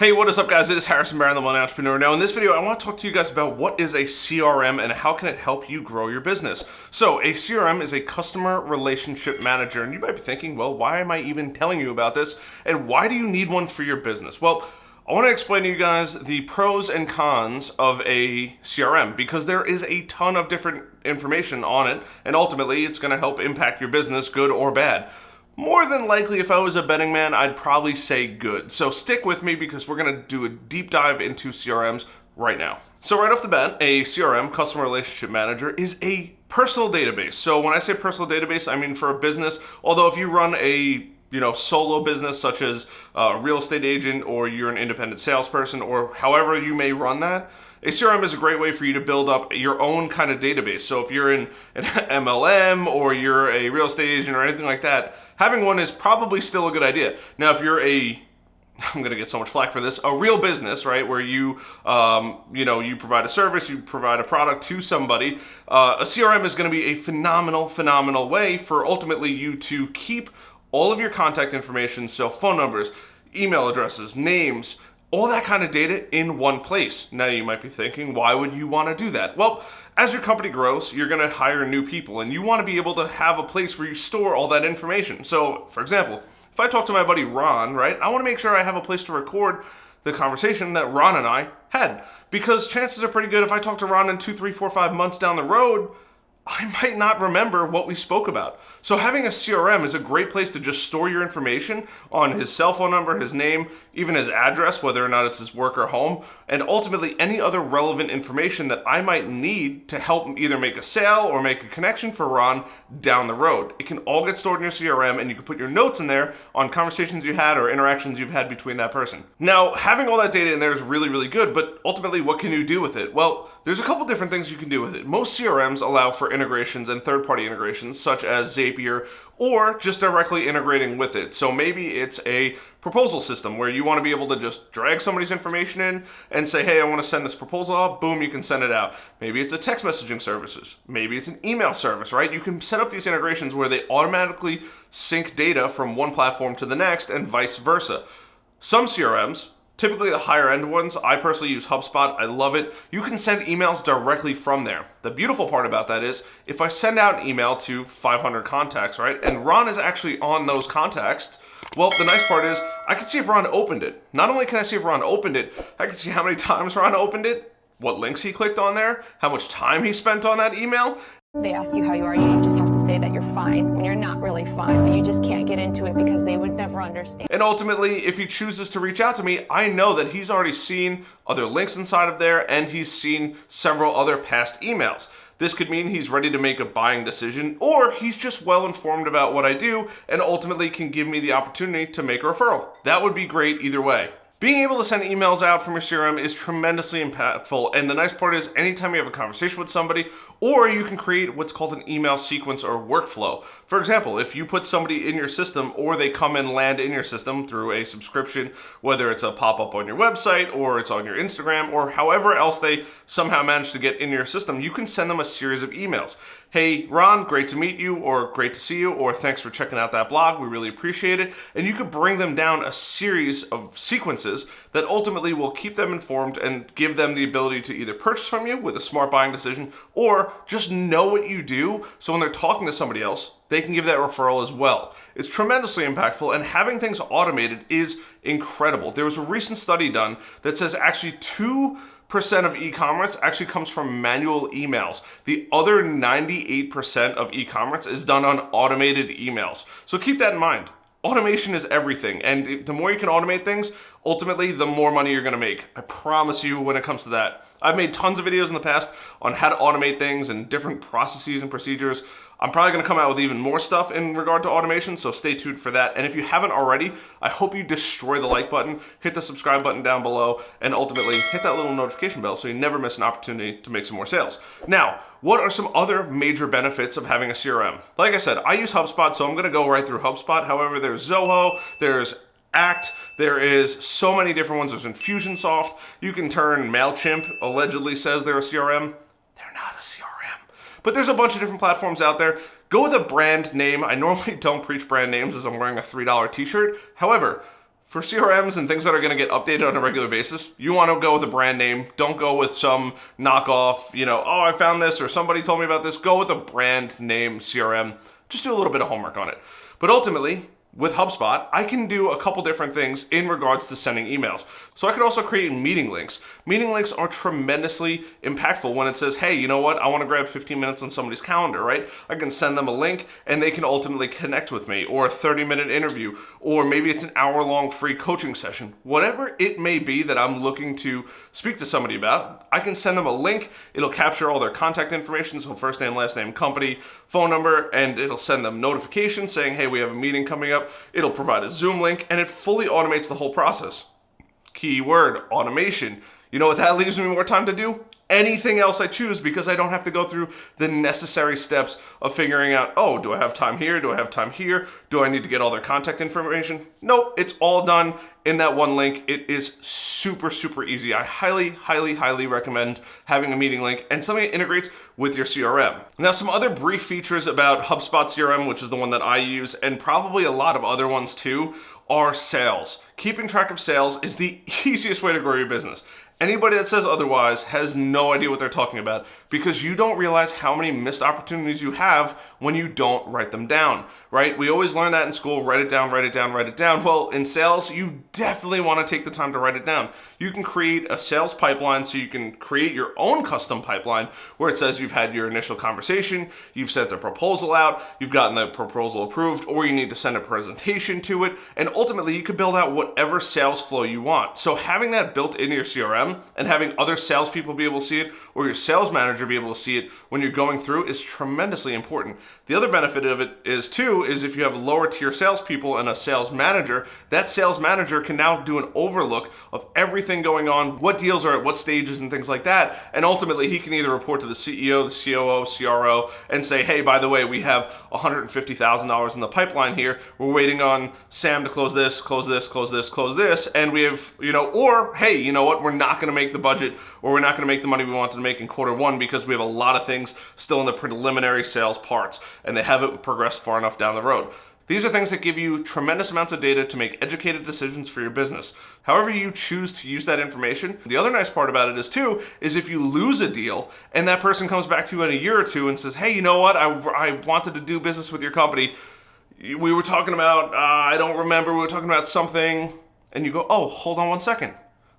Hey, what is up guys? It is Harrison Barron, the Millennial Entrepreneur. Now in this video, I want to talk to you guys about what is a CRM and how can it help you grow your business. So a CRM is a customer relationship manager, and you might be thinking, well, why am I even telling you about this? And why do you need one for your business? Well, I want to explain to you guys the pros and cons of a CRM because there is a ton of different information on it, and ultimately it's going to help impact your business, good or bad. More than likely, if I was a betting man, I'd probably say good. So stick with me because we're going to do a deep dive into CRMs right now. So right off the bat, a CRM, Customer Relationship Manager, is a personal database. So when I say personal database, I mean for a business, although if you run a solo business such as a real estate agent or you're an independent salesperson or however you may run that, a CRM is a great way for you to build up your own kind of database. So if you're in an MLM or you're a real estate agent or anything like that, having one is probably still a good idea. Now, if you're I'm gonna get so much flack for this, a real business, right, where you provide a service, you provide a product to somebody, a CRM is gonna be a phenomenal way for ultimately you to keep all of your contact information, so phone numbers, email addresses, names, all that kind of data in one place. Now you might be thinking, why would you want to do that? Well, as your company grows, you're going to hire new people and you want to be able to have a place where you store all that information. So, for example, if I talk to my buddy Ron, right, I want to make sure I have a place to record the conversation that Ron and I had, because chances are pretty good if I talk to Ron in 2, 3, 4, 5 months down the road, I might not remember what we spoke about. So having a CRM is a great place to just store your information on his cell phone number, his name, even his address, whether or not it's his work or home, and ultimately any other relevant information that I might need to help either make a sale or make a connection for Ron down the road. It can all get stored in your CRM and you can put your notes in there on conversations you had or interactions you've had between that person. Now, having all that data in there is really good, but ultimately what can you do with it? Well, there's a couple different things you can do with it. Most CRMs allow for integrations and third-party integrations such as Zapier or just directly integrating with it. So maybe it's a proposal system where you want to be able to just drag somebody's information in and say, hey, I want to send this proposal out. Boom, you can send it out. Maybe it's a text messaging services. Maybe it's an email service, right? You can set up these integrations where they automatically sync data from one platform to the next and vice versa. Some CRMs, typically the higher end ones, I personally use HubSpot. I love it. You can send emails directly from there. The beautiful part about that is if I send out an email to 500 contacts, right, and Ron is actually on those contacts, well, the nice part is I can see if Ron opened it. Not only can I see if Ron opened it, I can see how many times Ron opened it, what links he clicked on there, how much time he spent on that email. They ask you how you are, you just have to say that you're fine when you're not really fine, but you just can't get into it because they would never understand. And ultimately, if he chooses to reach out to me, I know that he's already seen other links inside of there and he's seen several other past emails. This could mean he's ready to make a buying decision, or he's just well informed about what I do and ultimately can give me the opportunity to make a referral. That would be great either way. Being able to send emails out from your CRM is tremendously impactful, and the nice part is anytime you have a conversation with somebody, or you can create what's called an email sequence or workflow. For example, if you put somebody in your system or they come and land in your system through a subscription, whether it's a pop-up on your website or it's on your Instagram or however else they somehow manage to get in your system, you can send them a series of emails. Hey, Ron, great to meet you, or great to see you, or thanks for checking out that blog. We really appreciate it. And you could bring them down a series of sequences that ultimately will keep them informed and give them the ability to either purchase from you with a smart buying decision or just know what you do. So when they're talking to somebody else, they can give that referral as well. It's tremendously impactful, and having things automated is incredible. There was a recent study done that says actually 2% of e-commerce actually comes from manual emails. The other 98% of e-commerce is done on automated emails. So keep that in mind. Automation is everything, and the more you can automate things, ultimately the more money you're gonna make. I promise you when it comes to that. I've made tons of videos in the past on how to automate things and different processes and procedures. I'm probably gonna come out with even more stuff in regard to automation, so stay tuned for that. And if you haven't already, I hope you destroy the like button, hit the subscribe button down below, and ultimately hit that little notification bell so you never miss an opportunity to make some more sales. Now, what are some other major benefits of having a CRM? Like I said, I use HubSpot, so I'm gonna go right through HubSpot. However, there's Zoho, there's Act, there is so many different ones. There's Infusionsoft. You can turn MailChimp, allegedly says they're a CRM. They're not a CRM. But there's a bunch of different platforms out there. Go with a brand name. I normally don't preach brand names as I'm wearing a $3 t-shirt. However, For CRMs and things that are going to get updated on a regular basis, you want to go with a brand name. Don't go with some knockoff, oh, I found this or somebody told me about this. Go with a brand name CRM. Just do a little bit of homework on it. But ultimately, with HubSpot, I can do a couple different things in regards to sending emails. So I could also create meeting links. Meeting links are tremendously impactful when it says, hey, you know what? I want to grab 15 minutes on somebody's calendar, right? I can send them a link and they can ultimately connect with me, or a 30-minute interview, or maybe it's an hour-long free coaching session. Whatever it may be that I'm looking to speak to somebody about, I can send them a link. It'll capture all their contact information, so first name, last name, company, phone number, and it'll send them notifications saying, hey, we have a meeting coming up. It'll provide a Zoom link, and it fully automates the whole process. Keyword, automation. You know what that leaves me more time to do? Anything else I choose, because I don't have to go through the necessary steps of figuring out, oh, do I have time here? Do I have time here? Do I need to get all their contact information? Nope, it's all done in that one link. It is super, super easy. I highly, highly, highly recommend having a meeting link and something that integrates with your CRM. Now, some other brief features about HubSpot CRM, which is the one that I use, and probably a lot of other ones too, are sales. Keeping track of sales is the easiest way to grow your business. Anybody that says otherwise has no idea what they're talking about, because you don't realize how many missed opportunities you have when you don't write them down, right? We always learn that in school, write it down, write it down, write it down. Well, in sales, you definitely want to take the time to write it down. You can create a sales pipeline, so you can create your own custom pipeline where it says you've had your initial conversation, you've sent the proposal out, you've gotten the proposal approved, or you need to send a presentation to it, and ultimately you could build out whatever sales flow you want. So having that built into your CRM and having other salespeople be able to see it, or your sales manager be able to see it when you're going through, is tremendously important. The other benefit of it is if you have lower tier salespeople and a sales manager, that sales manager can now do an overlook of everything going on, what deals are at what stages and things like that. And ultimately he can either report to the CEO, the COO, CRO, and say, hey, by the way, we have $150,000 in the pipeline here. We're waiting on Sam to close this, close this, close this, close this. And we have, or hey, you know what? We're not going to make the budget, or we're not going to make the money we wanted to make in Q1 because we have a lot of things still in the preliminary sales parts and they haven't progressed far enough down the road. These are things that give you tremendous amounts of data to make educated decisions for your business. However you choose to use that information. The other nice part about it is if you lose a deal and that person comes back to you in a year or two and says, hey, you know what? I wanted to do business with your company. We were talking about, I don't remember, we were talking about something. And you go, oh, hold on one second.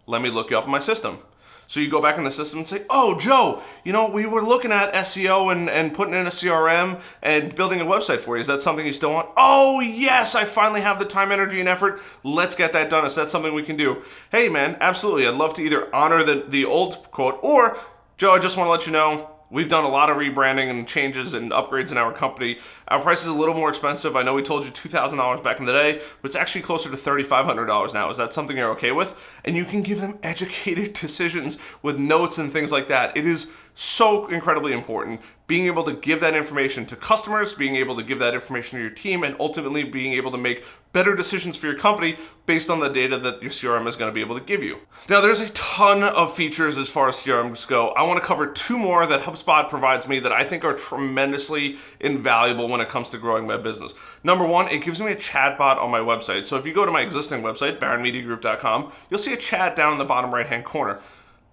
Let me look you up in my system. So you go back in the system and say, oh, Joe, we were looking at SEO and putting in a CRM and building a website for you. Is that something you still want? Oh, yes, I finally have the time, energy, and effort. Let's get that done. Is that something we can do? Hey, man, absolutely. I'd love to either honor the old quote, or, Joe, I just want to let you know, we've done a lot of rebranding and changes and upgrades in our company. Our price is a little more expensive. I know we told you $2,000 back in the day, but it's actually closer to $3,500 now. Is that something you're okay with? And you can give them educated decisions with notes and things like that. It is so incredibly important being able to give that information to customers, being able to give that information to your team, and ultimately being able to make better decisions for your company based on the data that your CRM is going to be able to give you. Now, there's a ton of features as far as CRMs go. I want to cover two more that HubSpot provides me that I think are tremendously invaluable when it comes to growing my business. Number one, it gives me a chat bot on my website. So if you go to my existing website, baronmediagroup.com, you'll see a chat down in the bottom right-hand corner.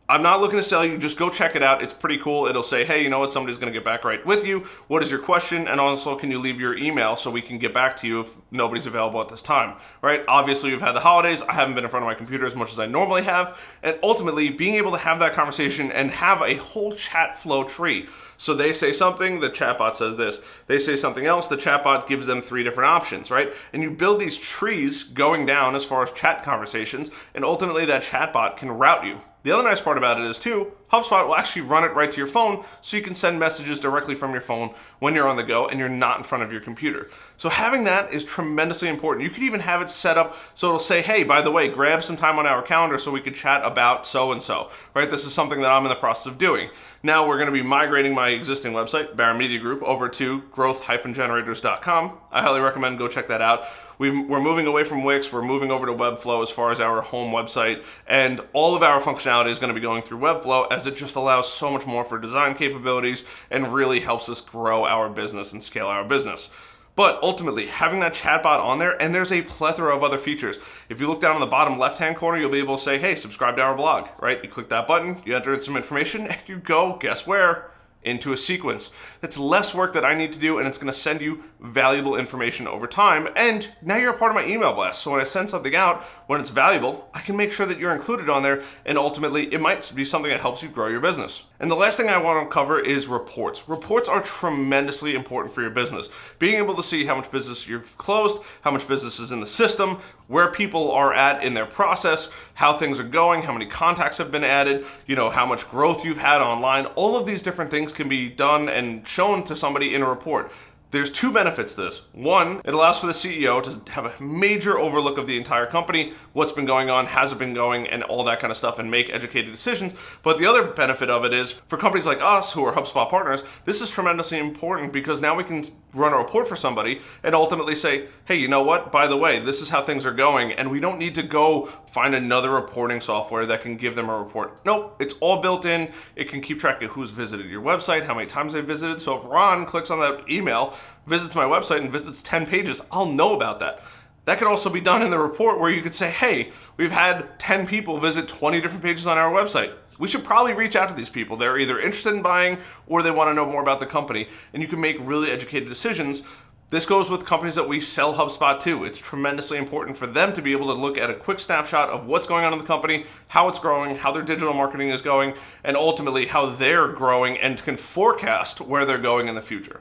I'm not looking to sell you, just go check it out. It's pretty cool. It'll say, hey, you know what, somebody's gonna get back right with you. What is your question? And also, can you leave your email so we can get back to you if nobody's available at this time, right? Obviously, we've had the holidays. I haven't been in front of my computer as much as I normally have. And ultimately, being able to have that conversation and have a whole chat flow tree. So they say something, the chatbot says this. They say something else, the chatbot gives them 3 different options, right? And you build these trees going down as far as chat conversations, and ultimately that chatbot can route you. The other nice part about it is too, HubSpot will actually run it right to your phone so you can send messages directly from your phone when you're on the go and you're not in front of your computer. So having that is tremendously important. You could even have it set up so it'll say, hey, by the way, grab some time on our calendar so we could chat about so-and-so, right? This is something that I'm in the process of doing. Now we're gonna be migrating my existing website, Baron Media Group, over to growth-generators.com. I highly recommend go check that out. We're moving away from Wix, we're moving over to Webflow as far as our home website, and all of our functionality is going to be going through Webflow, as it just allows so much more for design capabilities and really helps us grow our business and scale our business. But ultimately, having that chatbot on there, and there's a plethora of other features. If you look down in the bottom left-hand corner, you'll be able to say, hey, subscribe to our blog, right? You click that button, you enter in some information, and you go, guess where? Into a sequence. That's less work that I need to do, and it's going to send you valuable information over time. And now you're a part of my email blast. So when I send something out, when it's valuable, I can make sure that you're included on there, and ultimately it might be something that helps you grow your business. And the last thing I want to cover is reports. Reports are tremendously important for your business. Being able to see how much business you've closed, how much business is in the system, where people are at in their process, how things are going, how many contacts have been added, how much growth you've had online. All of these different things can be done and shown to somebody in a report. There's two benefits to this. One, it allows for the CEO to have a major overlook of the entire company, what's been going on, has it been going, and all that kind of stuff, and make educated decisions. But the other benefit of it is, for companies like us who are HubSpot partners, this is tremendously important because now we can run a report for somebody and ultimately say, hey, you know what? By the way, this is how things are going, and we don't need to go find another reporting software that can give them a report. Nope, it's all built in. It can keep track of who's visited your website, how many times they visited. So if Ron clicks on that email, visits my website and visits 10 pages, I'll know about that. That could also be done in the report where you could say, hey, we've had 10 people visit 20 different pages on our website. We should probably reach out to these people. They're either interested in buying or they want to know more about the company, and you can make really educated decisions. This goes with companies that we sell HubSpot to. It's tremendously important for them to be able to look at a quick snapshot of what's going on in the company, how it's growing, how their digital marketing is going, and ultimately how they're growing and can forecast where they're going in the future.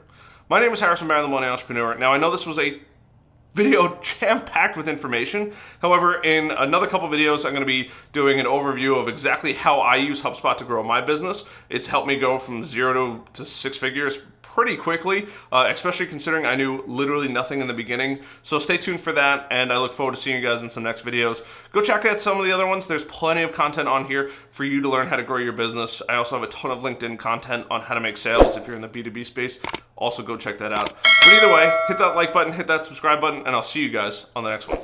My name is Harrison Barron, the Millennial Entrepreneur. Now, I know this was a video jam-packed with information. However, in another couple videos, I'm going to be doing an overview of exactly how I use HubSpot to grow my business. It's helped me go from 0 to 6 figures pretty quickly, especially considering I knew literally nothing in the beginning. So stay tuned for that, and I look forward to seeing you guys in some next videos. Go check out some of the other ones. There's plenty of content on here for you to learn how to grow your business. I also have a ton of LinkedIn content on how to make sales if you're in the B2B space. Also go check that out. But either way, hit that like button, hit that subscribe button, and I'll see you guys on the next one.